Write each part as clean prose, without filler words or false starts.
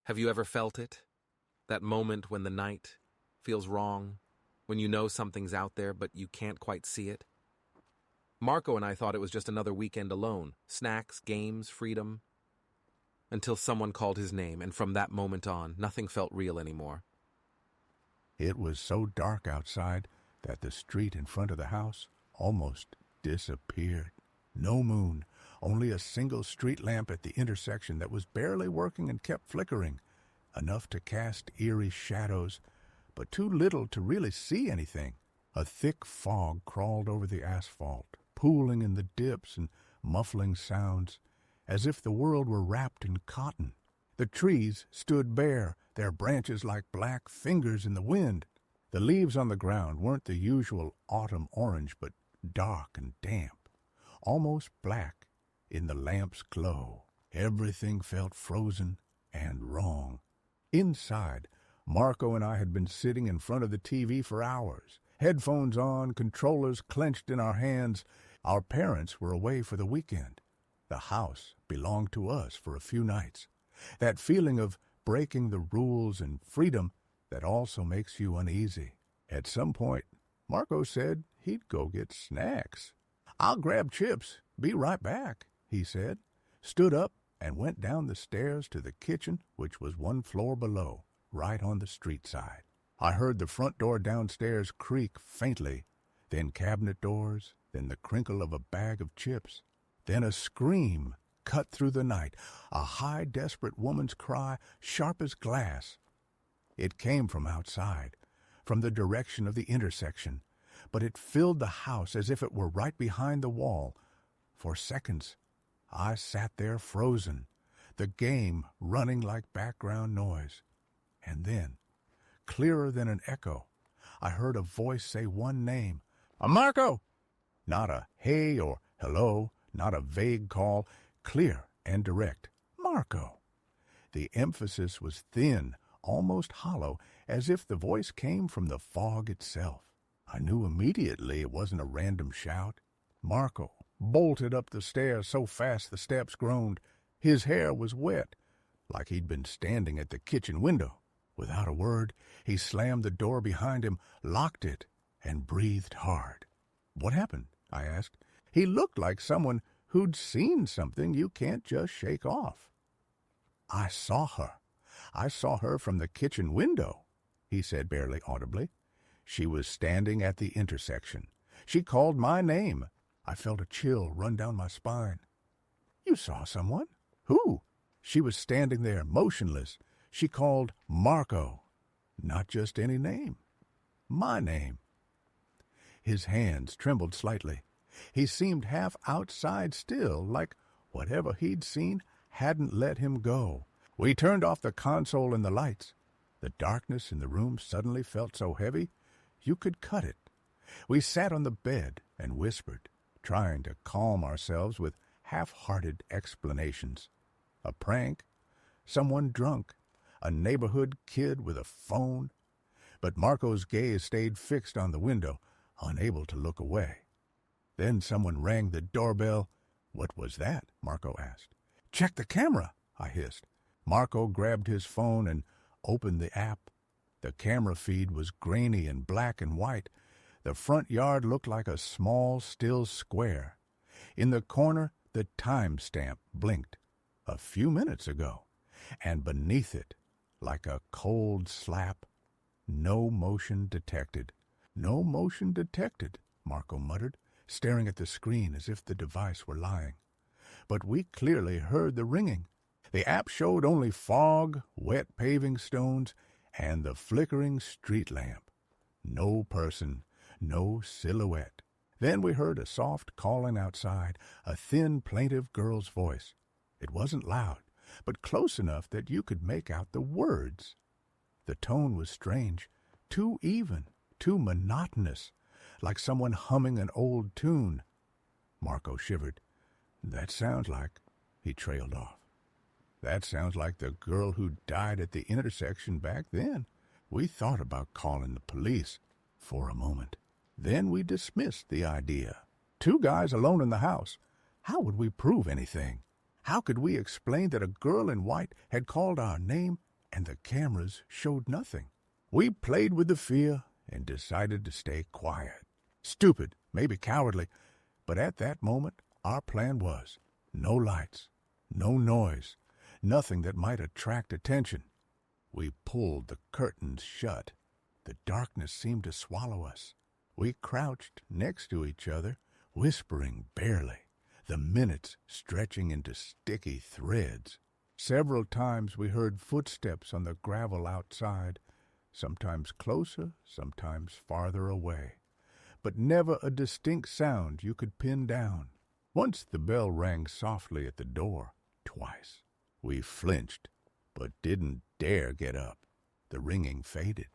Have you ever felt it? That moment when the night feels wrong, when you know something's out there but you can't quite see it? Marco and I thought it was just another weekend alone. Snacks, games, freedom. Until someone called his name, and from that moment on, nothing felt real anymore. It was so dark outside that the street in front of the house almost disappeared. No moon, only a single street lamp at the intersection that was barely working and kept flickering, enough to cast eerie shadows, but too little to really see anything. A thick fog crawled over the asphalt, pooling in the dips and muffling sounds, as if the world were wrapped in cotton. The trees stood bare, their branches like black fingers in the wind. The leaves on the ground weren't the usual autumn orange, but dark and damp, almost black in the lamp's glow. Everything felt frozen and wrong. Inside, Marco and I had been sitting in front of the TV for hours, headphones on, controllers clenched in our hands. Our parents were away for the weekend. The house belonged to us for a few nights. That feeling of breaking the rules and freedom that also makes you uneasy. At some point, Marco said he'd go get snacks. "I'll grab chips. Be right back," he said, stood up and went down the stairs to the kitchen, which was one floor below, right on the street side. I heard the front door downstairs creak faintly, then cabinet doors, then the crinkle of a bag of chips. Then a scream cut through the night, a high, desperate woman's cry, sharp as glass. It came from outside, from the direction of the intersection, but it filled the house as if it were right behind the wall. For seconds, I sat there frozen, the game running like background noise. And then, clearer than an echo, I heard a voice say one name, "Marco!" Not a hey or hello, not a vague call, clear and direct. "Marco." The emphasis was thin, almost hollow, as if the voice came from the fog itself. I knew immediately it wasn't a random shout. Marco bolted up the stairs so fast the steps groaned. His hair was wet, like he'd been standing at the kitchen window. Without a word, he slammed the door behind him, locked it, and breathed hard. "What happened?" I asked. He looked like someone who'd seen something you can't just shake off. "I saw her. I saw her from the kitchen window," he said barely audibly. "She was standing at the intersection. She called my name." I felt a chill run down my spine. "You saw someone? Who?" "She was standing there, motionless. She called Marco. Not just any name. My name." His hands trembled slightly. He seemed half outside still, like whatever he'd seen hadn't let him go. We turned off the console and the lights. The darkness in the room suddenly felt so heavy you could cut it. We sat on the bed and whispered, trying to calm ourselves with half-hearted explanations. A prank, someone drunk, a neighborhood kid with a phone. But Marco's gaze stayed fixed on the window, unable to look away. Then someone rang the doorbell. "What was that?" Marco asked. "Check the camera," I hissed. Marco grabbed his phone and opened the app. The camera feed was grainy and black and white. The front yard looked like a small, still square. In the corner, the timestamp blinked. A few minutes ago. And beneath it, like a cold slap, "No motion detected." "No motion detected," Marco muttered, staring at the screen as if the device were lying. But we clearly heard the ringing. The app showed only fog, wet paving stones, and the flickering street lamp. No person, no silhouette. Then we heard a soft calling outside, a thin, plaintive girl's voice. It wasn't loud, but close enough that you could make out the words. The tone was strange, too even, too monotonous, like someone humming an old tune. Marco shivered. "That sounds like—" He trailed off. "That sounds like the girl who died at the intersection back then." We thought about calling the police for a moment. Then we dismissed the idea. Two guys alone in the house. How would we prove anything? How could we explain that a girl in white had called our name and the cameras showed nothing. We played with the fear and decided to stay quiet. Stupid, maybe cowardly, but at that moment our plan was no lights, no noise, nothing that might attract attention. We pulled the curtains shut. The darkness seemed to swallow us. We crouched next to each other, whispering barely, the minutes stretching into sticky threads. Several times we heard footsteps on the gravel outside, sometimes closer, sometimes farther away, but never a distinct sound you could pin down. Once the bell rang softly at the door, twice. We flinched, but didn't dare get up. The ringing faded.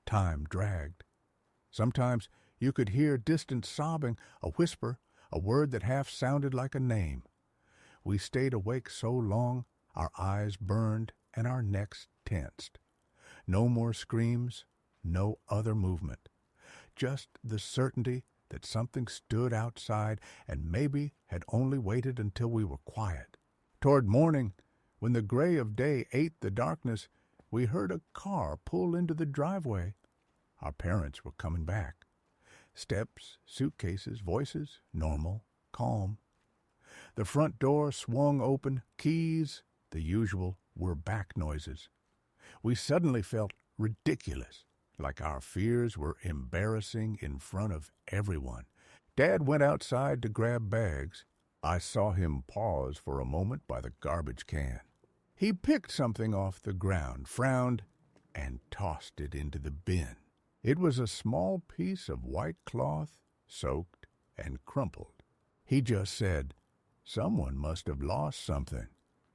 Time dragged. Sometimes you could hear distant sobbing, a whisper, a word that half sounded like a name. We stayed awake so long, our eyes burned and our necks tensed. No more screams, no other movement. Just the certainty that something stood outside and maybe had only waited until we were quiet. Toward morning, when the gray of day ate the darkness, we heard a car pull into the driveway. Our parents were coming back. Steps, suitcases, voices, normal, calm. The front door swung open, keys, the usual, were back noises. We suddenly felt ridiculous, like our fears were embarrassing in front of everyone. Dad went outside to grab bags. I saw him pause for a moment by the garbage can. He picked something off the ground, frowned, and tossed it into the bin. It was a small piece of white cloth, soaked and crumpled. He just said, "Someone must have lost something,"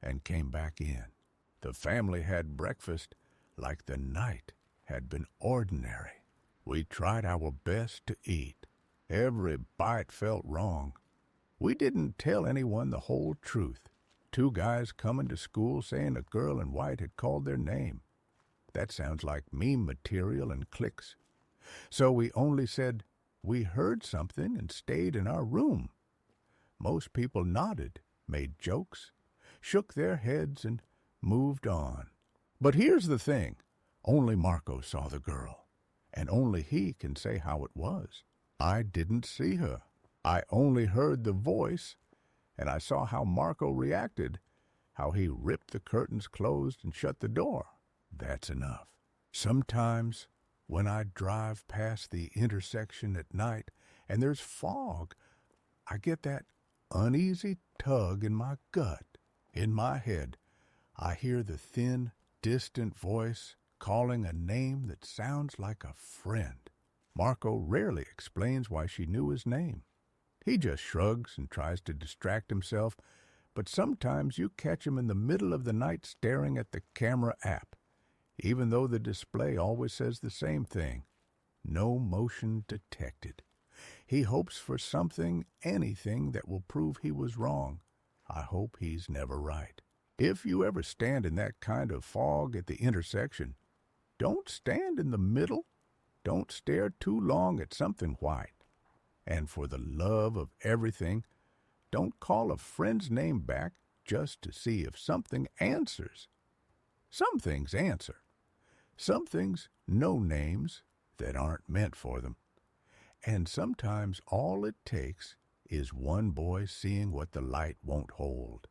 and came back in. The family had breakfast like the night had been ordinary. We tried our best to eat. Every bite felt wrong. We didn't tell anyone the whole truth. 2 guys coming to school saying a girl in white had called their name. That sounds like meme material and clicks. So we only said we heard something and stayed in our room. Most people nodded, made jokes, shook their heads, and moved on. But here's the thing. Only Marco saw the girl, and only he can say how it was. I didn't see her. I only heard the voice, and I saw how Marco reacted, how he ripped the curtains closed and shut the door. That's enough. Sometimes, when I drive past the intersection at night and there's fog, I get that uneasy tug in my gut. In my head, I hear the thin, distant voice calling a name that sounds like a friend. Marco rarely explains why she knew his name. He just shrugs and tries to distract himself, but sometimes you catch him in the middle of the night staring at the camera app, even though the display always says the same thing. No motion detected. He hopes for something, anything that will prove he was wrong. I hope he's never right. If you ever stand in that kind of fog at the intersection, don't stand in the middle. Don't stare too long at something white. And for the love of everything, don't call a friend's name back just to see if something answers. Some things answer. Some things know names that aren't meant for them. And sometimes all it takes is one boy seeing what the light won't hold.